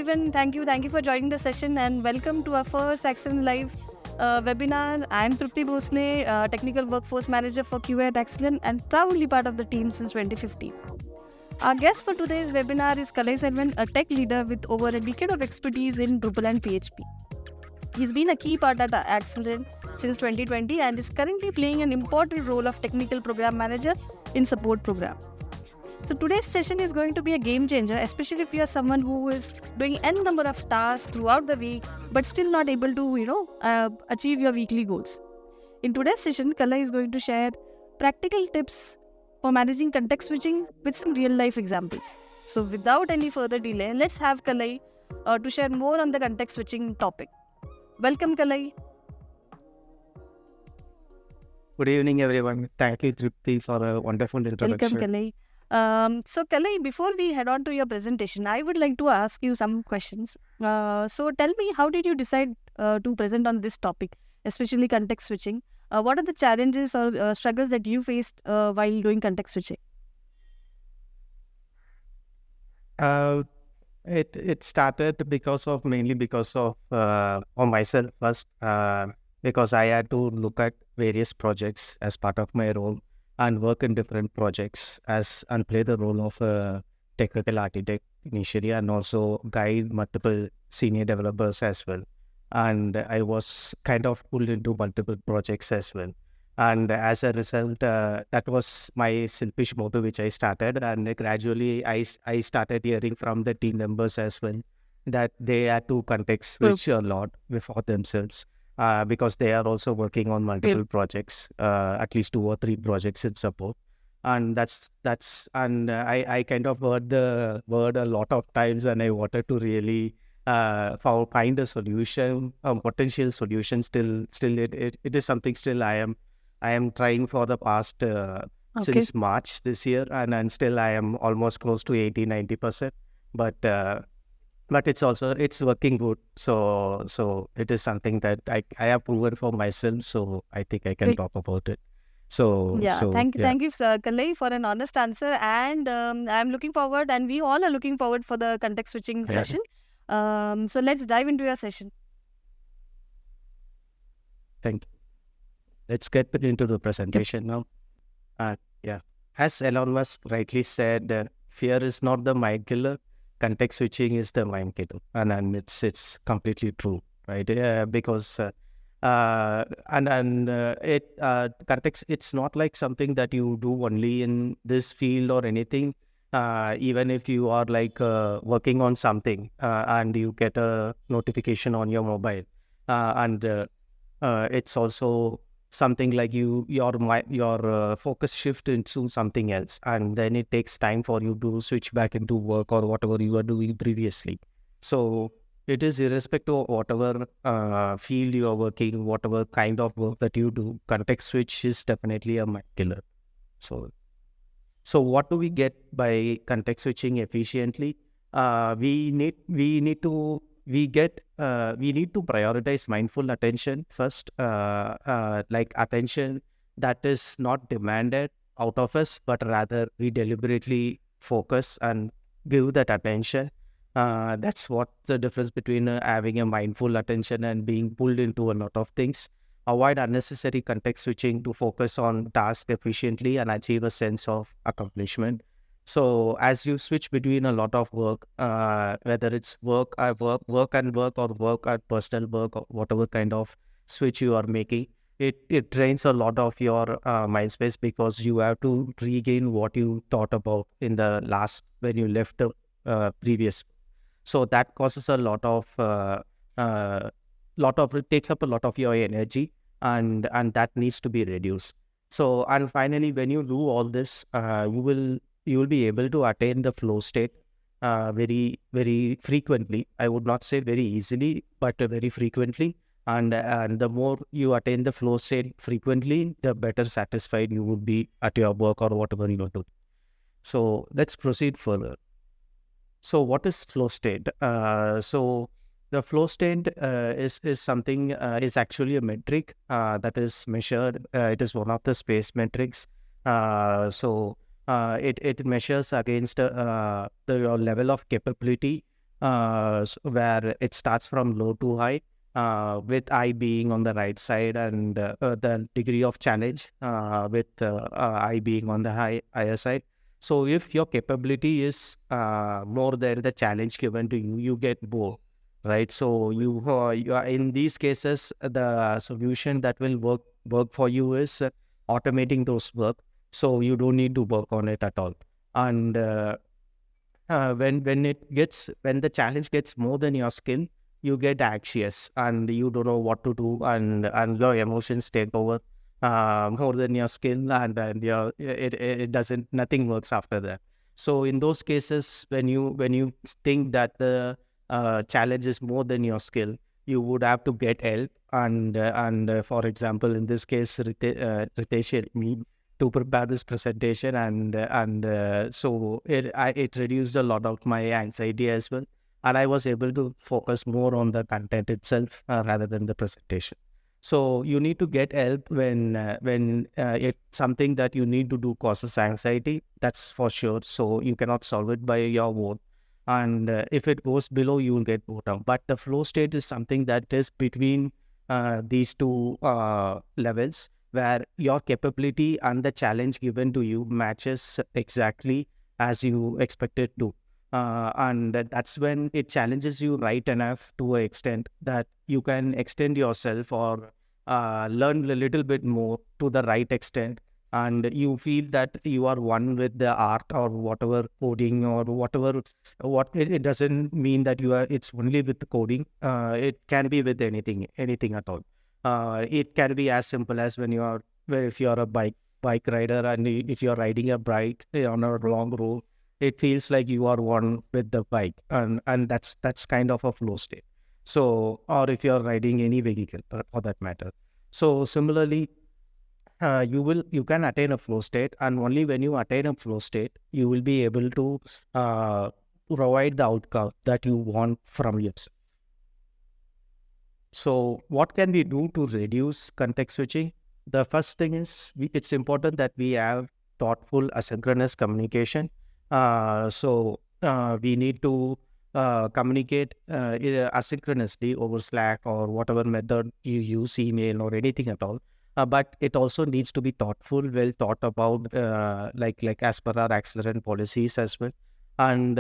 everyone. Thank you for joining the session and welcome to our first Axelerant Live webinar. I am Trupti Bhosale, Technical Workforce Manager for QA at Axelerant and proudly part of the team since 2015. Our guest for today's webinar is Kalaiselvan, a tech leader with over a decade of expertise in Drupal and PHP. He's been a key part at Axelerant since 2020 and is currently playing an important role of Technical Program Manager in support program. So today's session is going to be a game changer, especially if you are someone who is doing n number of tasks throughout the week, but still not able to, achieve your weekly goals. In today's session, Kala is going to share practical tips for managing context switching with some real life examples. So without any further delay, let's have Kalai to share more on the context switching topic. Welcome, Kalai. Good evening, everyone. Thank you, Trupti, for a wonderful introduction. Welcome, Kalai. So Kalai, before we head on to your presentation, I would like to ask you some questions. So tell me, how did you decide to present on this topic, especially context switching? What are the challenges or struggles that you faced while doing context switching? It started mainly because of myself first, because I had to look at various projects as part of my role and work in different projects and play the role of a technical architect initially, and also guide multiple senior developers as well. And I was kind of pulled into multiple projects as well. And as a result, that was my selfish motive which I started. And gradually I started hearing from the team members as well that they had to context switch a lot for themselves. Because they are also working on multiple projects, at least 2 or 3 projects in support. And I kind of heard the word a lot of times, and I wanted to really find a solution, a potential solution. Still it is something still I am trying for the past since March this year, and still I am almost close to 80-90%. But it's working good. So it is something that I have proven for myself. So I think I can talk about it. Thank you, Sir Kalai, for an honest answer. And I'm looking forward, and we all are looking forward for the context switching session. So let's dive into your session. Thank you. Let's get into the presentation now. As Elon Musk rightly said, fear is not the mind killer. Context switching is the mind killer, and it's completely true, right? Because context, it's not like something that you do only in this field or anything. Even if you are like working on something and you get a notification on your mobile, it's also something like your focus shift into something else, and then it takes time for you to switch back into work or whatever you were doing previously. So it is irrespective of whatever field you are working, whatever kind of work that you do, context switch is definitely a mind killer. So what do we get by context switching efficiently? We need to prioritize mindful attention first, like attention that is not demanded out of us, but rather we deliberately focus and give that attention. That's what the difference between having a mindful attention and being pulled into a lot of things. Avoid unnecessary context switching to focus on tasks efficiently and achieve a sense of accomplishment. So as you switch between a lot of work, whether it's work and work or work and personal work or whatever kind of switch you are making, it drains a lot of your mind space, because you have to regain what you thought about in the last when you left the previous. So that causes a lot of it takes up a lot of your energy, and that needs to be reduced. So, and finally, when you do all this, you will be able to attain the flow state very, very frequently. I would not say very easily, but very frequently. And the more you attain the flow state frequently, the better satisfied you would be at your work or whatever you are doing. So let's proceed further. So what is flow state? So the flow state is something, is actually a metric that is measured. It is one of the space metrics. It measures against your level of capability where it starts from low to high, with I being on the right side, and the degree of challenge with I being on the higher side. So if your capability is more than the challenge given to you, you get bored, right? So you are, in these cases, the solution that will work for you is automating those work, so you don't need to work on it at all. And when the challenge gets more than your skill, you get anxious and you don't know what to do, and your emotions take over more than your skill, and it doesn't, nothing works after that. So in those cases, when you think that the challenge is more than your skill, you would have to get help. And for example, in this case, Ritesh helped me to prepare this presentation, so it reduced a lot of my anxiety as well, and I was able to focus more on the content itself rather than the presentation. So you need to get help when it's something that you need to do causes anxiety. That's for sure. So you cannot solve it by your own. And if it goes below, you will get bored out. But the flow state is something that is between these two levels, where your capability and the challenge given to you matches exactly as you expected to. And that's when it challenges you right enough to an extent that you can extend yourself or learn a little bit more to the right extent, and you feel that you are one with the art or whatever, coding or whatever. It doesn't mean that it's only with the coding. It can be with anything at all. It can be as simple as if you're a bike rider, and if you're riding a bike on a long road, it feels like you are one with the bike, and that's kind of a flow state. So, or if you're riding any vehicle for that matter. So similarly, you can attain a flow state, and only when you attain a flow state, you will be able to provide the outcome that you want from yourself. So what can we do to reduce context switching? The first thing is it's important that we have thoughtful asynchronous communication. So we need to communicate either asynchronously over Slack or whatever method you use, email or anything at all. But it also needs to be thoughtful, well thought about, like as per our Axelerant policies as well. And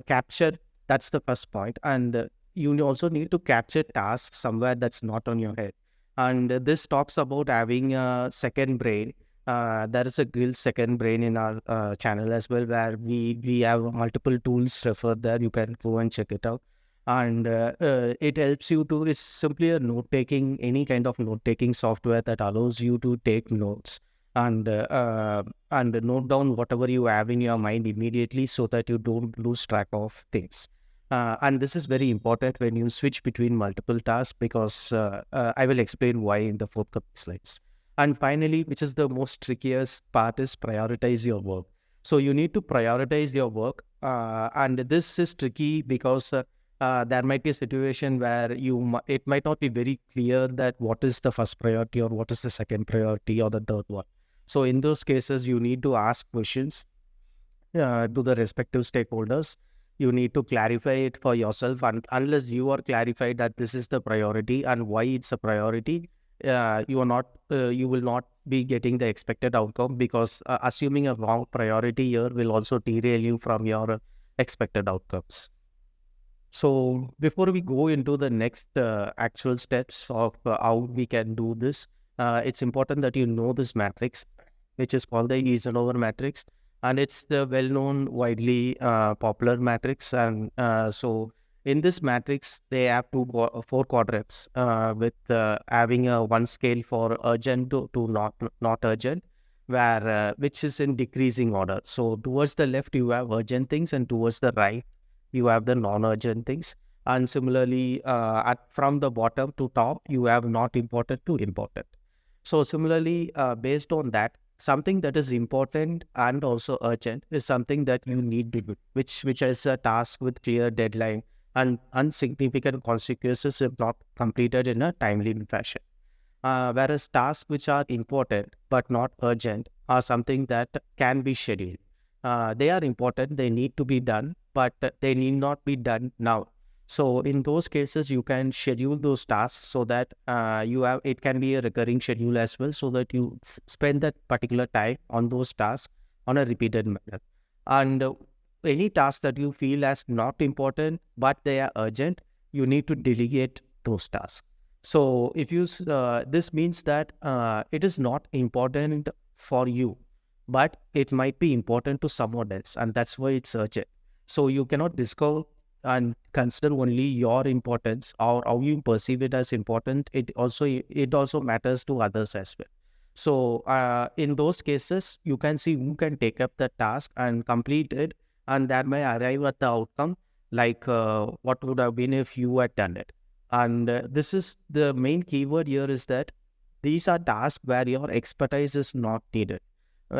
capture, that's the first point. And you also need to capture tasks somewhere that's not on your head. And this talks about having a second brain. There is a grilled second brain in our channel as well, where we have multiple tools referred there. You can go and check it out. And it helps you to, it's simply a note-taking, any kind of note-taking software that allows you to take notes and note down whatever you have in your mind immediately, so that you don't lose track of things. And this is very important when you switch between multiple tasks, because I will explain why in the forthcoming slides. And finally, which is the most trickiest part, is prioritize your work. So you need to prioritize your work. And this is tricky because there might be a situation where it might not be very clear that what is the first priority or what is the second priority or the third one. So in those cases, you need to ask questions to the respective stakeholders. You need to clarify it for yourself, and unless you are clarified that this is the priority and why it's a priority, you will not be getting the expected outcome, because assuming a wrong priority here will also derail you from your expected outcomes. So before we go into the next actual steps of how we can do this, it's important that you know this matrix, which is called the Eisenhower matrix. And it's the well-known, widely popular matrix. And so in this matrix, they have four quadrants with having a one scale for urgent to not urgent, where which is in decreasing order. So towards the left, you have urgent things, and towards the right, you have the non-urgent things. And similarly, from the bottom to top, you have not important to important. So similarly, based on that, something that is important and also urgent is something that you need to do, which is a task with clear deadline and insignificant consequences if not completed in a timely fashion. Whereas tasks which are important but not urgent are something that can be scheduled. They are important, they need to be done, but they need not be done now. So in those cases, you can schedule those tasks so that it can be a recurring schedule as well, so that you spend that particular time on those tasks on a repeated manner. And any task that you feel as not important, but they are urgent, you need to delegate those tasks. So if you, this means that it is not important for you, but it might be important to someone else, and that's why it's urgent. So you cannot discount and consider only your importance or how you perceive it as important. It also matters to others as well. So in those cases, you can see who can take up the task and complete it, and that may arrive at the outcome like what would have been if you had done it. And this is the main keyword here, is that these are tasks where your expertise is not needed.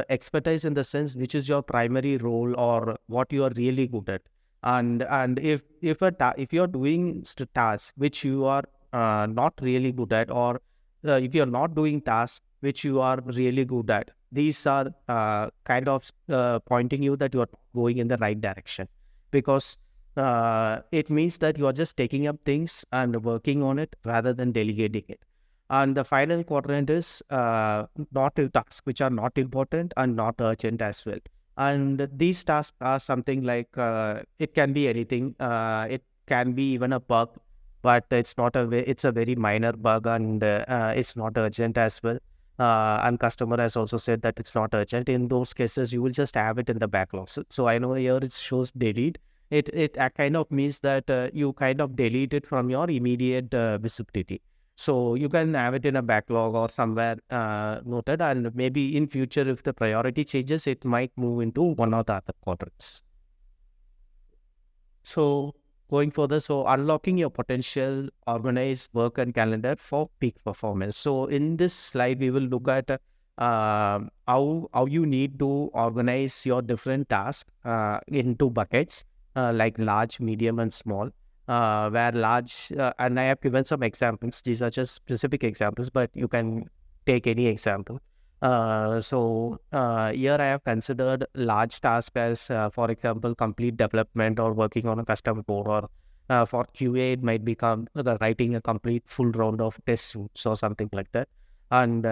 Expertise in the sense which is your primary role or what you are really good at. And if you're doing tasks which you are not really good at, or if you're not doing tasks which you are really good at, these are kind of pointing you that you are going in the right direction, because it means that you are just taking up things and working on it rather than delegating it. And the final quadrant is not tasks which are not important and not urgent as well. And these tasks are something like, it can be anything. It can be even a bug, but it's a very minor bug, and it's not urgent as well. And customer has also said that it's not urgent. In those cases, you will just have it in the backlog. So I know here it shows delete. It kind of means that you kind of delete it from your immediate visibility. So you can have it in a backlog or somewhere noted, and maybe in future, if the priority changes, it might move into one or the other quadrants. So going further, so unlocking your potential, organize work and calendar for peak performance. So in this slide, we will look at how you need to organize your different tasks into buckets, like large, medium, and small. Where large, and I have given some examples. These are just specific examples, but you can take any example. So here I have considered large tasks as, for example, complete development or working on a custom code, or for QA, it might become writing a complete full round of test suits or something like that. And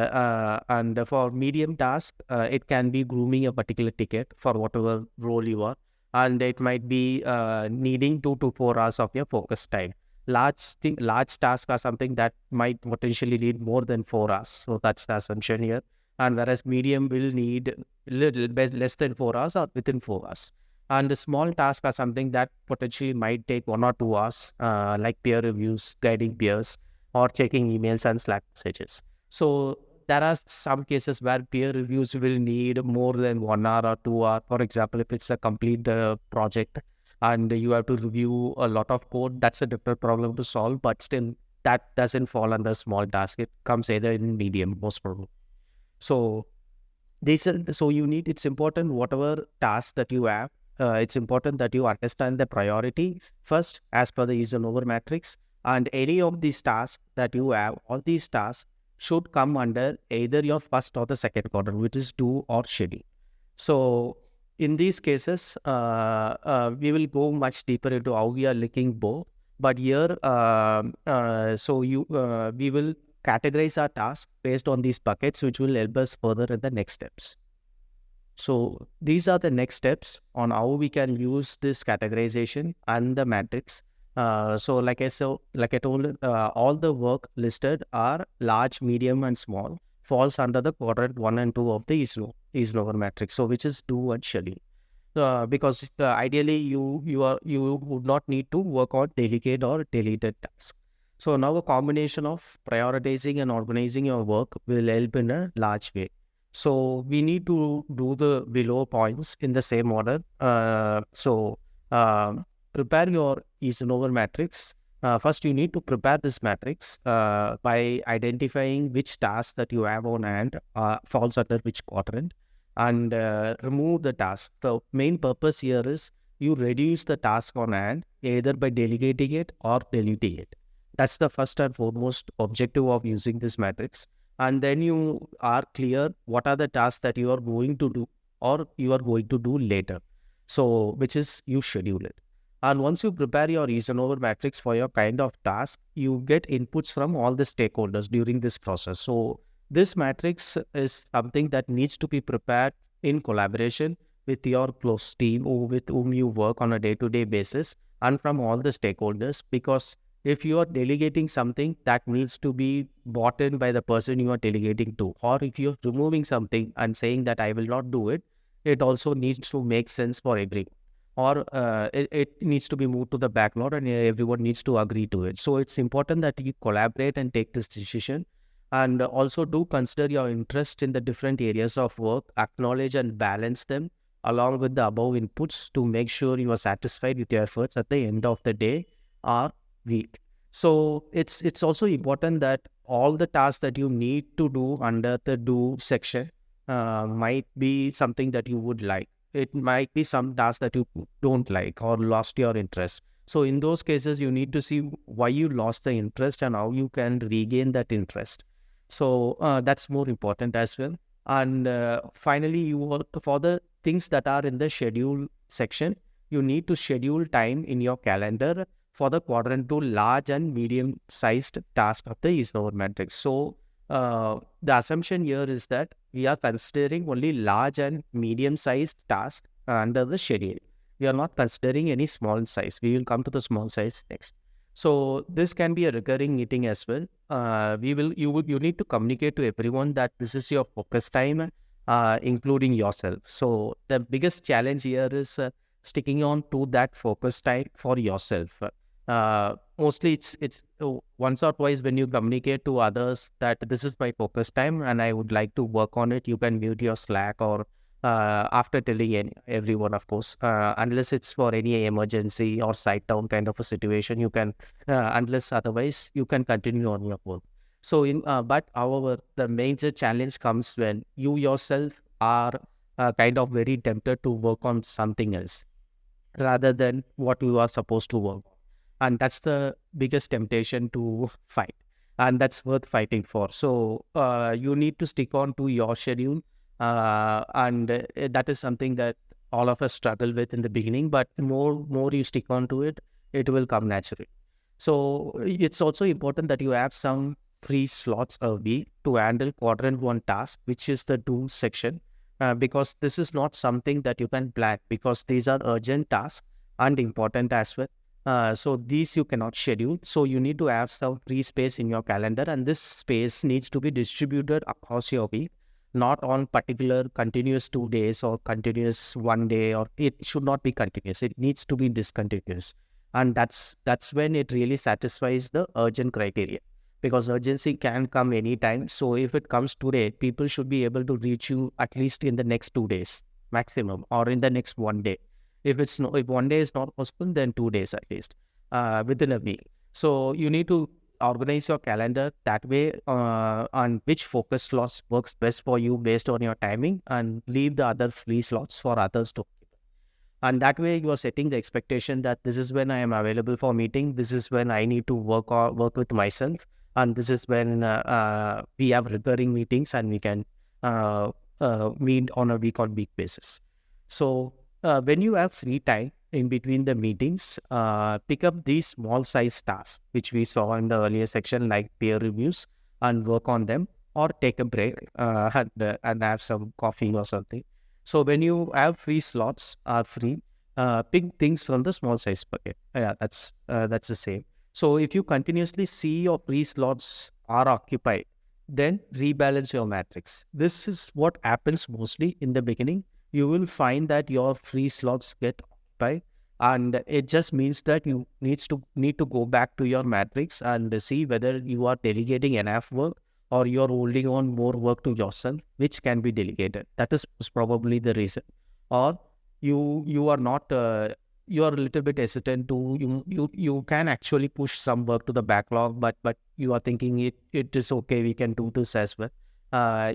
for medium task, it can be grooming a particular ticket for whatever role you are. And it might be needing 2 to 4 hours of your focus time. Large tasks are something that might potentially need more than 4 hours. So that's the assumption here. And whereas medium will need little less than 4 hours or within 4 hours. And the small tasks are something that potentially might take 1 or 2 hours, like peer reviews, guiding peers, or checking emails and Slack messages. So there are some cases where peer reviews will need more than 1 hour or 2 hours. For example, if it's a complete project and you have to review a lot of code, that's a different problem to solve. But still, that doesn't fall under small task. It comes either in medium, most probably. So it's important, whatever task that you have, it's important that you understand the priority first as per the Eisenhower matrix. And any of these tasks that you have, all these tasks should come under either your first or the second quadrant, which is do or schedule. So in these cases, we will go much deeper into how we are linking both. But here, we will categorize our tasks based on these buckets, which will help us further in the next steps. So these are the next steps on how we can use this categorization and the matrix. So like I told, all the work listed are large, medium, and small, falls under the quadrant 1 and 2 of the Eisenhower matrix. So which is do and schedule. Because ideally you would not need to work on delegate or deleted tasks. So now a combination of prioritizing and organizing your work will help in a large way. So we need to do the below points in the same order. Prepare your Eisenhower matrix. First, you need to prepare this matrix by identifying which task that you have on hand falls under which quadrant, and remove the task. The main purpose here is you reduce the task on hand either by delegating it or deleting it. That's the first and foremost objective of using this matrix. And then you are clear what are the tasks that you are going to do or you are going to do later. So, which is you schedule it. And once you prepare your reason-over matrix for your kind of task, you get inputs from all the stakeholders during this process. So, this matrix is something that needs to be prepared in collaboration with your close team or with whom you work on a day-to-day basis and from all the stakeholders, because if you are delegating something, that needs to be bought in by the person you are delegating to, or if you're removing something and saying that I will not do it, it also needs to make sense for everyone, or it needs to be moved to the backlog and everyone needs to agree to it. So it's important that you collaborate and take this decision, and also do consider your interest in the different areas of work, acknowledge and balance them along with the above inputs to make sure you are satisfied with your efforts at the end of the day or week. So it's also important that all the tasks that you need to do under the do section might be something that you would like. It might be some tasks that you don't like or lost your interest. So in those cases, you need to see why you lost the interest and how you can regain that interest. So that's more important as well. And finally, for the things that are in the schedule section, you need to schedule time in your calendar for the quadrant 2 large and medium sized task of the Eisenhower matrix. So the assumption here is that we are considering only large and medium sized tasks under the schedule. We are not considering any small size. We will come to the small size next. So this can be a recurring meeting as well. You need to communicate to everyone that this is your focus time, including yourself. So the biggest challenge here is sticking on to that focus time for yourself. Mostly it's once or twice when you communicate to others that this is my focus time and I would like to work on it, you can mute your Slack or after telling everyone, of course, unless it's for any emergency or site down kind of a situation, you can, unless otherwise, you can continue on your work. So, but however, the major challenge comes when you yourself are kind of very tempted to work on something else rather than what you are supposed to work on. And that's the biggest temptation to fight. And that's worth fighting for. So, you need to stick on to your schedule. And that is something that all of us struggle with in the beginning, but more you stick on to it, it will come naturally. So it's also important that you have some free slots a week to handle quadrant 1 task, which is the do section, because this is not something that you can plan, because these are urgent tasks and important as well. So these you cannot schedule. So you need to have some free space in your calendar, and this space needs to be distributed across your week, not on particular continuous 2 days or continuous 1 day, or it should not be continuous. It needs to be discontinuous. And that's when it really satisfies the urgent criteria, because urgency can come anytime. So if it comes today, people should be able to reach you at least in the next 2 days maximum, or in the next 1 day. If 1 day is not possible, then 2 days at least within a week. So you need to organize your calendar that way, on which focus slots works best for you based on your timing, and leave the other free slots for others to keep. And that way you are setting the expectation that this is when I am available for meeting, this is when I need to work with myself, and this is when we have recurring meetings and we can meet on a week-on-week basis. So when you have free time in between the meetings, pick up these small size tasks, which we saw in the earlier section, like peer reviews, and work on them, or take a break and have some coffee or something. So when you have free slots are free, pick things from the small size bucket. Yeah, that's the same. So if you continuously see your free slots are occupied, then rebalance your matrix. This is what happens mostly in the beginning. You will find that your free slots get occupied, and it just means that you need to go back to your matrix and see whether you are delegating enough work, or you're holding on more work to yourself, which can be delegated. That is probably the reason. Or you are not, you are a little bit hesitant to, you can actually push some work to the backlog, but you are thinking it is okay, we can do this as well.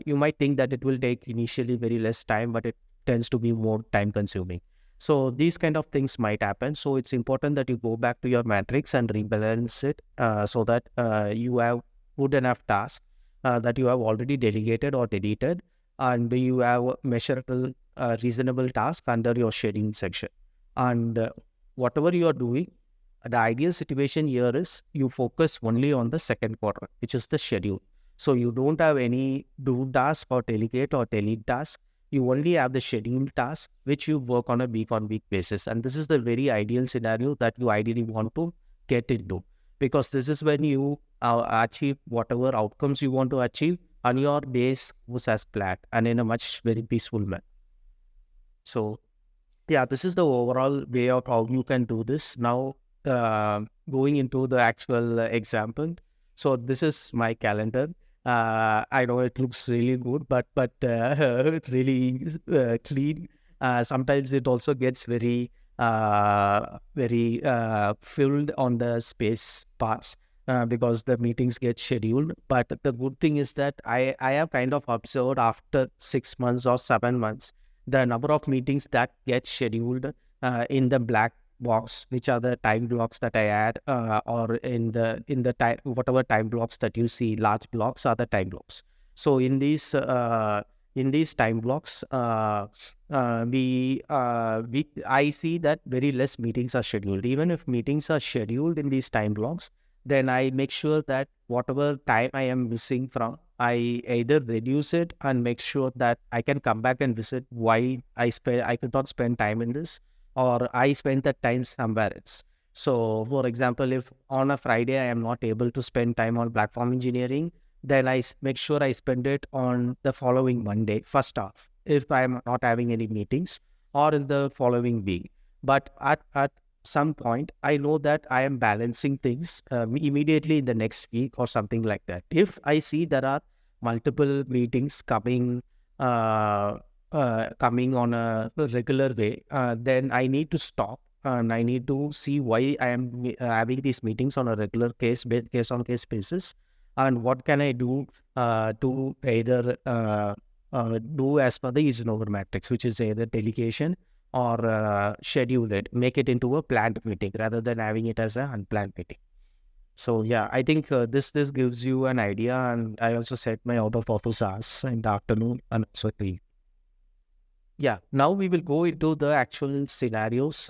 You might think that it will take initially very less time, but it tends to be more time consuming. So these kind of things might happen. So it's important that you go back to your matrix and rebalance it, so that you have good enough tasks that you have already delegated or deleted, and you have a measurable, reasonable task under your scheduling section. And whatever you are doing, the ideal situation here is you focus only on the second quarter, which is the schedule. So you don't have any do task or delegate or delete task. You only have the scheduled task, which you work on a week basis. And this is the very ideal scenario that you ideally want to get into, because this is when you achieve whatever outcomes you want to achieve, and your days goes as planned and in a much very peaceful manner. So yeah, this is the overall way of how you can do this. Now, going into the actual example. So this is my calendar. I know it looks really good, but it's really clean. Sometimes it also gets very filled on the space parts because the meetings get scheduled. But the good thing is that I have kind of observed after 6 months or 7 months, the number of meetings that get scheduled in the black box, which are the time blocks that I add, or in the time, whatever time blocks that you see, large blocks are the time blocks. So in these time blocks, I see that very less meetings are scheduled. Even if meetings are scheduled in these time blocks, then I make sure that whatever time I am missing from, I either reduce it and make sure that I can come back and visit why I could not spend time in this, or I spend that time somewhere else. So for example, if on a Friday I am not able to spend time on platform engineering, then I make sure I spend it on the following Monday, first half, if I am not having any meetings, or in the following week. But at some point, I know that I am balancing things immediately in the next week or something like that. If I see there are multiple meetings coming on a regular way, then I need to stop and I need to see why I am having these meetings on a regular case on case basis, and what can I do to either do as per the Eisenhower matrix, which is either delegation or schedule it, make it into a planned meeting rather than having it as an unplanned meeting. So yeah, I think this gives you an idea, and I also set my out of office hours in the afternoon and also the evening. Yeah, now we will go into the actual scenarios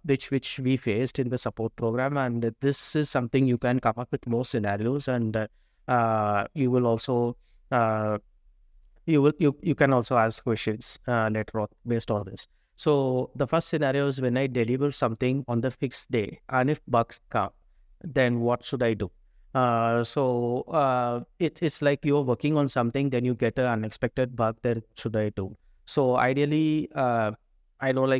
which we faced in the support program, and this is something you can come up with more scenarios, and you will also you can also ask questions later on based on this. So the first scenario is when I deliver something on the fixed day, and if bugs come, then what should I do? It's like you're working on something, then you get an unexpected bug. Then should I do? So ideally, I know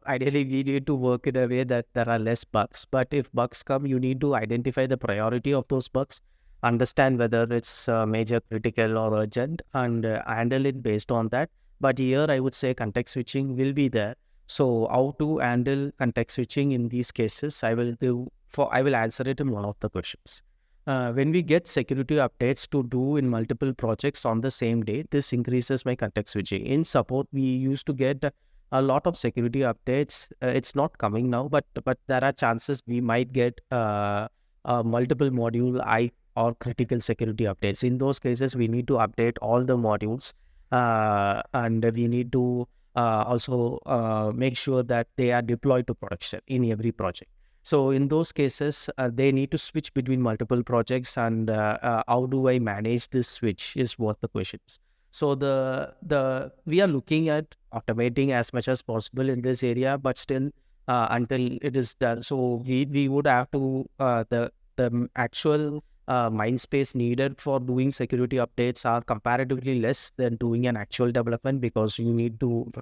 ideally we need to work in a way that there are less bugs. But if bugs come, you need to identify the priority of those bugs, understand whether it's major, critical, or urgent, and handle it based on that. But here I would say context switching will be there. So how to handle context switching in these cases, I will answer it in one of the questions. When we get security updates to do in multiple projects on the same day, this increases my context switching. In support, we used to get a lot of security updates. It's not coming now, but there are chances we might get multiple module or critical security updates. In those cases, we need to update all the modules, and we need to also make sure that they are deployed to production in every project. So in those cases, they need to switch between multiple projects, and how do I manage this switch is what the question is. So we are looking at automating as much as possible in this area, but still until it is done. So we would have to the actual mind space needed for doing security updates are comparatively less than doing an actual development, because you need to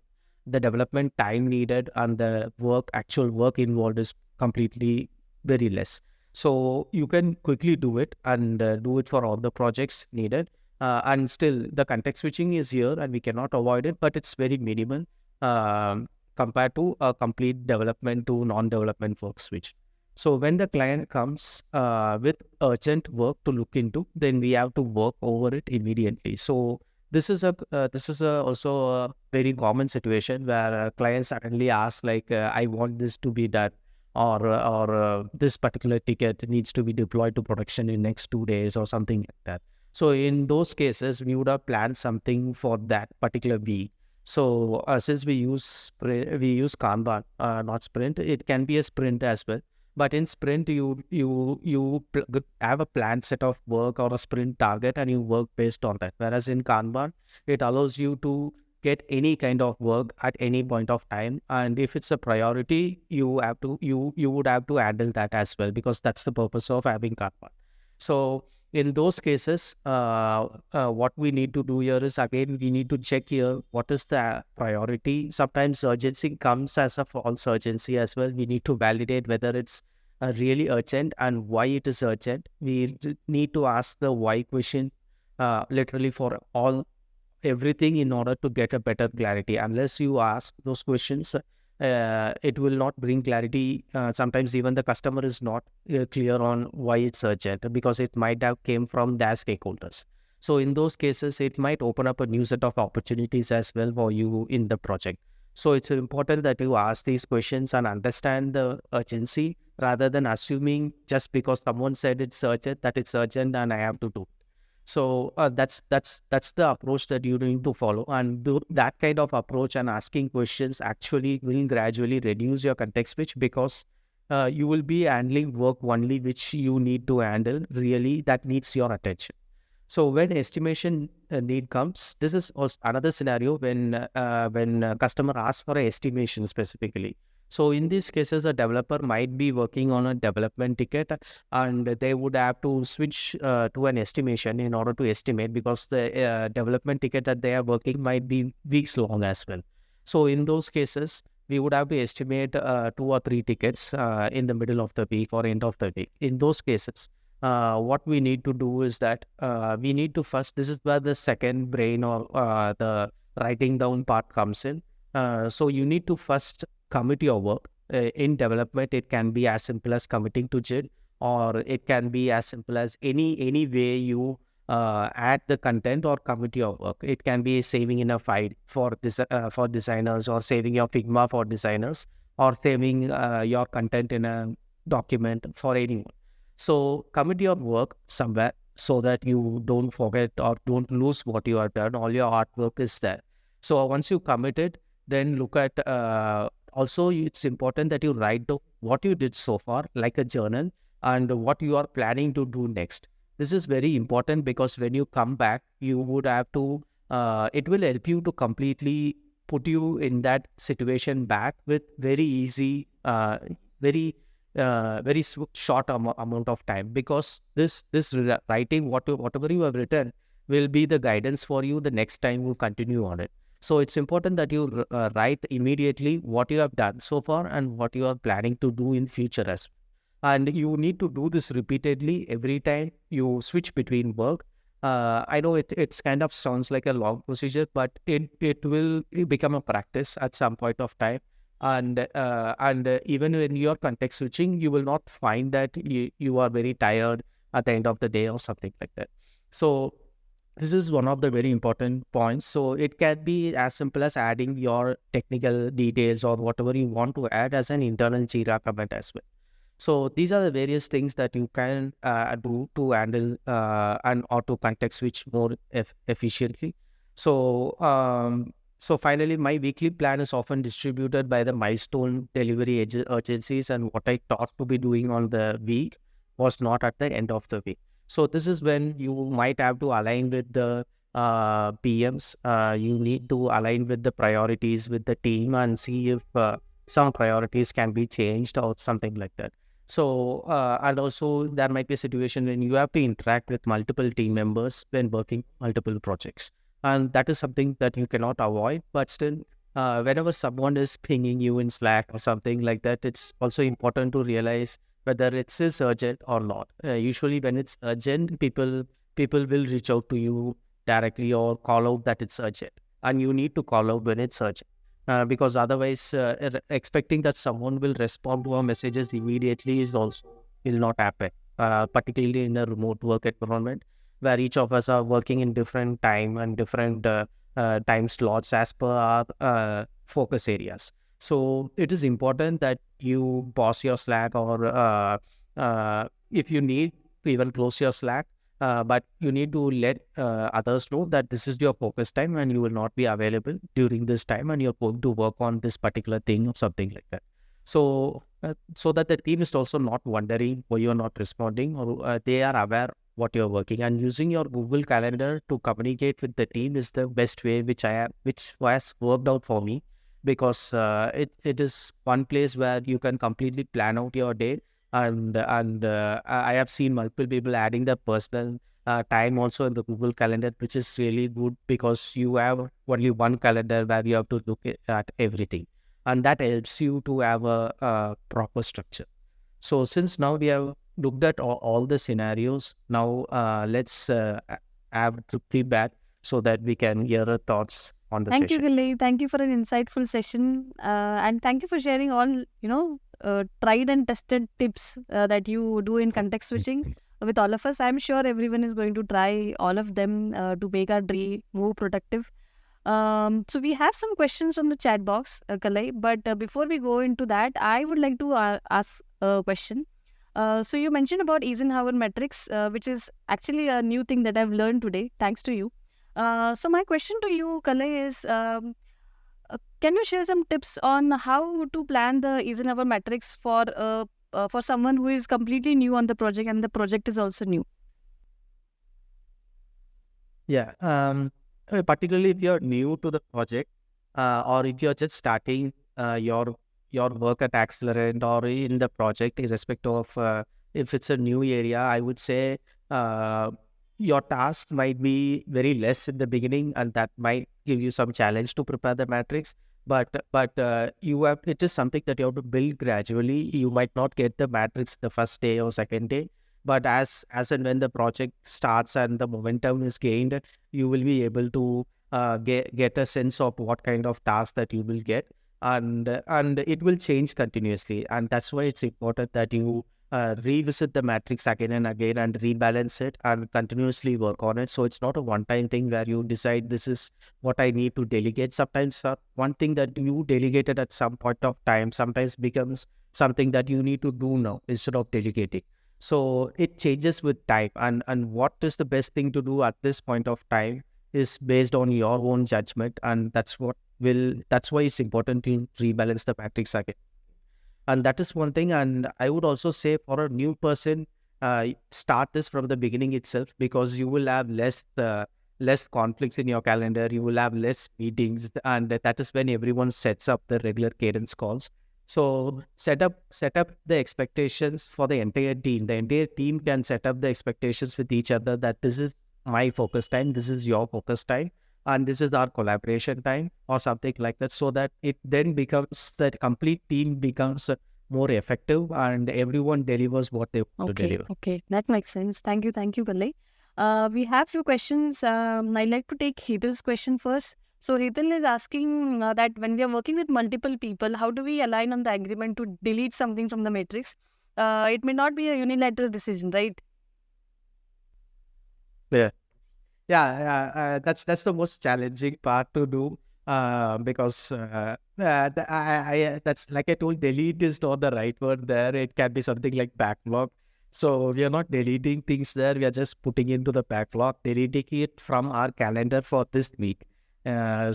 the development time needed and the actual work involved is completely very less. So you can quickly do it and do it for all the projects needed. And still the context switching is here and we cannot avoid it, but it's very minimal compared to a complete development to non-development work switch. So when the client comes with urgent work to look into, then we have to work over it immediately. So this is also a very common situation where clients suddenly ask I want this to be done, or this particular ticket needs to be deployed to production in next 2 days or something like that. So in those cases, we would have planned something for that particular week. So since we use Kanban, not sprint, it can be a sprint as well. But in sprint, you have a planned set of work or a sprint target, and you work based on that. Whereas in Kanban, it allows you to get any kind of work at any point of time, and if it's a priority, you would have to handle that as well, because that's the purpose of having Kanban. So in those cases, what we need to do here is, again, we need to check here what is the priority. Sometimes urgency comes as a false urgency as well. We need to validate whether it's really urgent and why it is urgent. We need to ask the why question literally for everything in order to get a better clarity. Unless you ask those questions, it will not bring clarity. Sometimes even the customer is not clear on why it's urgent, because it might have came from their stakeholders. So in those cases, it might open up a new set of opportunities as well for you in the project. So it's important that you ask these questions and understand the urgency, rather than assuming just because someone said it's urgent that it's urgent and I have to do. So that's the approach that you need to follow, and that kind of approach and asking questions actually will gradually reduce your context switch, because you will be handling work only which you need to handle really, that needs your attention. So when estimation need comes, this is also another scenario when customer asks for an estimation specifically. So in these cases, a developer might be working on a development ticket, and they would have to switch to an estimation in order to estimate, because the development ticket that they are working might be weeks long as well. So in those cases, we would have to estimate 2 or 3 tickets in the middle of the week or end of the week. In those cases, what we need to do is that we need to first, this is where the second brain or the writing down part comes in. So you need to first commit your work. In development, it can be as simple as committing to JIT, or it can be as simple as any way you add the content or commit your work. It can be saving in a file for designers, or saving your Figma for designers, or saving your content in a document for anyone. So commit your work somewhere so that you don't forget or don't lose what you have done. All your artwork is there. So once you commit it, then look at also, it's important that you write down what you did so far, like a journal, and what you are planning to do next. This is very important, because when you come back, you would have to, it will help you to completely put you in that situation back with very easy, very short amount of time, because this writing, whatever you have written, will be the guidance for you the next time you continue on it. So it's important that you write immediately what you have done so far and what you are planning to do in future as well. And you need to do this repeatedly every time you switch between work. I know it's kind of sounds like a long procedure, but it will become a practice at some point of time. And even when you're context switching, you will not find that you are very tired at the end of the day or something like that. So this is one of the very important points. So it can be as simple as adding your technical details or whatever you want to add as an internal Jira comment as well. So these are the various things that you can do to handle and or to context switch more efficiently. So so finally, my weekly plan is often distributed by the milestone delivery urgencies, and what I thought to be doing on the week was not at the end of the week. So this is when you might have to align with the PMs. You need to align with the priorities with the team and see if some priorities can be changed or something like that. So and also there might be a situation when you have to interact with multiple team members when working multiple projects. And that is something that you cannot avoid. But still, whenever someone is pinging you in Slack or something like that, it's also important to realize whether it is urgent or not. Usually when it's urgent, people will reach out to you directly or call out that it's urgent. And you need to call out when it's urgent. Because otherwise, expecting that someone will respond to our messages immediately will not happen, particularly in a remote work environment where each of us are working in different time and different time slots as per our focus areas. So it is important that you pause your Slack, or if you need to even close your Slack, but you need to let others know that this is your focus time and you will not be available during this time and you're going to work on this particular thing or something like that. So that the team is also not wondering why you're not responding, or they are aware what you're working. And using your Google Calendar to communicate with the team is the best way, which has worked out for me, because it is one place where you can completely plan out your day. And I have seen multiple people adding their personal time also in the Google Calendar, which is really good, because you have only one calendar where you have to look at everything, and that helps you to have a proper structure. So since now we have looked at all the scenarios, now let's have Trupti back so that we can hear her thoughts on the Thank you, session. Kalai. Thank you for an insightful session, and thank you for sharing all tried and tested tips that you do in context switching with all of us. I'm sure everyone is going to try all of them to make our day more productive. So we have some questions from the chat box, Kalai. But before we go into that, I would like to ask a question. So you mentioned about Eisenhower metrics, which is actually a new thing that I've learned today, thanks to you. So my question to you, Kalai, is can you share some tips on how to plan the Eisenhower metrics for someone who is completely new on the project and the project is also new? Yeah. Particularly if you're new to the project, or if you're just starting your work at Axelerant or in the project, irrespective of if it's a new area, I would say your tasks might be very less in the beginning, and that might give you some challenge to prepare the matrix. But you have it is something that you have to build gradually. You might not get the matrix the first day or second day, but as and when the project starts and the momentum is gained, you will be able to get a sense of what kind of task that you will get, and it will change continuously. And that's why it's important that you revisit the matrix again and again and rebalance it and continuously work on it. So it's not a one-time thing where you decide this is what I need to delegate. Sometimes one thing that you delegated at some point of time sometimes becomes something that you need to do now instead of delegating. So it changes with time, and what is the best thing to do at this point of time is based on your own judgment, and that's why it's important to rebalance the matrix again. And that is one thing. And I would also say for a new person, start this from the beginning itself, because you will have less conflicts in your calendar, you will have less meetings, and that is when everyone sets up the regular cadence calls. So set up the expectations for the entire team. The entire team can set up the expectations with each other, that this is my focus time, this is your focus time, and this is our collaboration time, or something like that, so that it then becomes that complete team becomes more effective and everyone delivers what they want to deliver. Okay, that makes sense. Thank you, Kalai. We have few questions. I'd like to take Hetal's question first. So Hetal is asking that when we are working with multiple people, how do we align on the agreement to delete something from the matrix? It may not be a unilateral decision, right? Yeah, that's the most challenging part to do, because that's like I told, delete is not the right word there. It can be something like backlog. So we are not deleting things there. We are just putting into the backlog, deleting it from our calendar for this week. And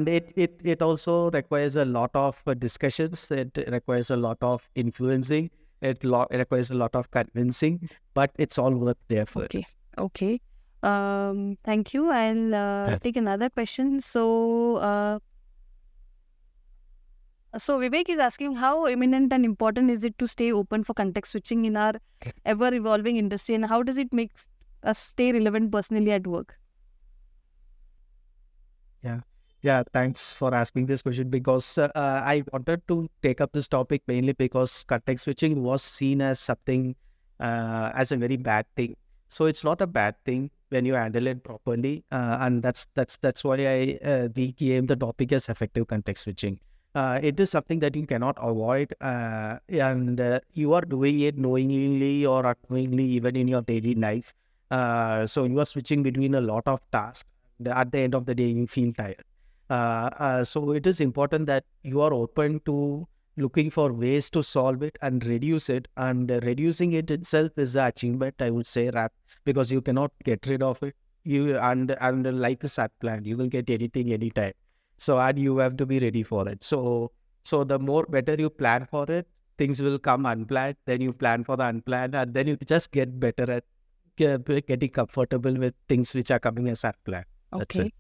it also requires a lot of discussions. It requires a lot of influencing. It requires a lot of convincing, but it's all worth the effort. Okay. Thank you. I'll take another question. So Vivek is asking, how imminent and important is it to stay open for context switching in our ever-evolving industry, and how does it make us stay relevant personally at work? Yeah, thanks for asking this question, because I wanted to take up this topic mainly because context switching was seen as something as a very bad thing. So it's not a bad thing when you handle it properly, and that's why I reclaimed the topic as effective context switching. It is something that you cannot avoid, and you are doing it knowingly or unknowingly, even in your daily life. So you are switching between a lot of tasks. At the end of the day, you feel tired. So it is important that you are open to looking for ways to solve it and reduce it. And reducing it itself is the achievement, I would say, because you cannot get rid of it. And like a SAT plan, you will get anything anytime. So, and you have to be ready for it. So the more better you plan for it, things will come unplanned. Then you plan for the unplanned, and then you just get better at getting comfortable with things which are coming as planned. That's Okay.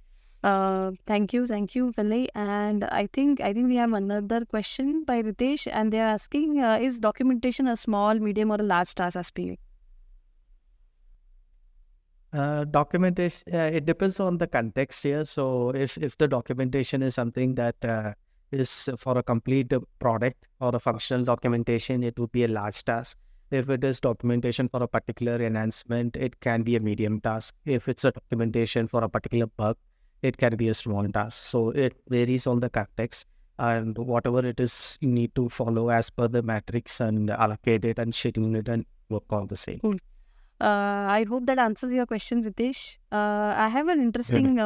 Thank you, Kalai. And I think we have another question by Ritesh, and they are asking: is documentation a small, medium, or a large task as per you? Documentation, it depends on the context here. So if the documentation is something that is for a complete product or a functional documentation, it would be a large task. If it is documentation for a particular enhancement, it can be a medium task. If it's a documentation for a particular bug, it can be a small task. So it varies on the context, and whatever it is, you need to follow as per the matrix and allocate it and schedule it and work on the same. Cool. I hope that answers your question, Ritesh. I have an interesting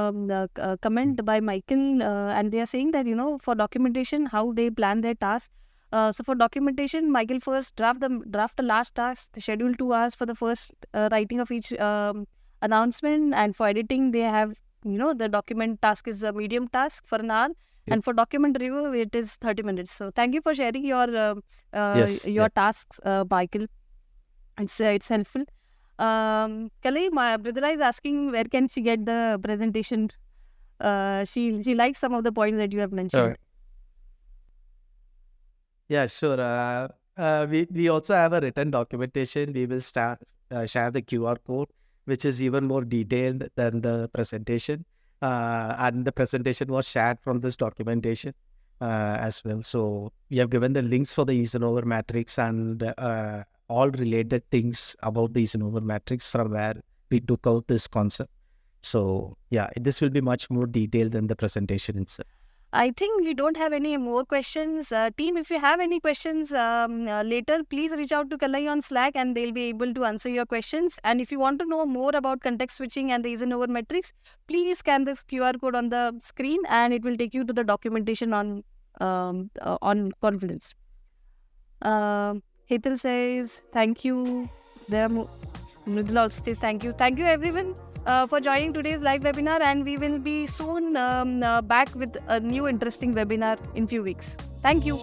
comment by Michael, and they are saying that, for documentation, how they plan their tasks. So for documentation, Michael first draft the last task, schedule 2 hours for the first writing of each announcement, and for editing, they have, the document task is a medium task for an hour, and for document review, it is 30 minutes. So thank you for sharing your tasks, Michael. It's helpful. Kalai, my brother is asking where can she get the presentation. She likes some of the points that you have mentioned. Yeah, sure. We also have a written documentation. We will share the QR code, which is even more detailed than the presentation. And the presentation was shared from this documentation as well. So we have given the links for the Eisenhower matrix and all related things about the Eisenhower matrix from where we took out this concept. So yeah, this will be much more detailed than the presentation itself. I think we don't have any more questions. Team, if you have any questions later, please reach out to Kalai on Slack and they'll be able to answer your questions. And if you want to know more about context switching and the Eisenhower metrics, please scan the QR code on the screen and it will take you to the documentation on Confluence. Hetal says thank you. Mridula also says thank you. Thank you everyone for joining today's live webinar, and we will be soon back with a new interesting webinar in few weeks. Thank you.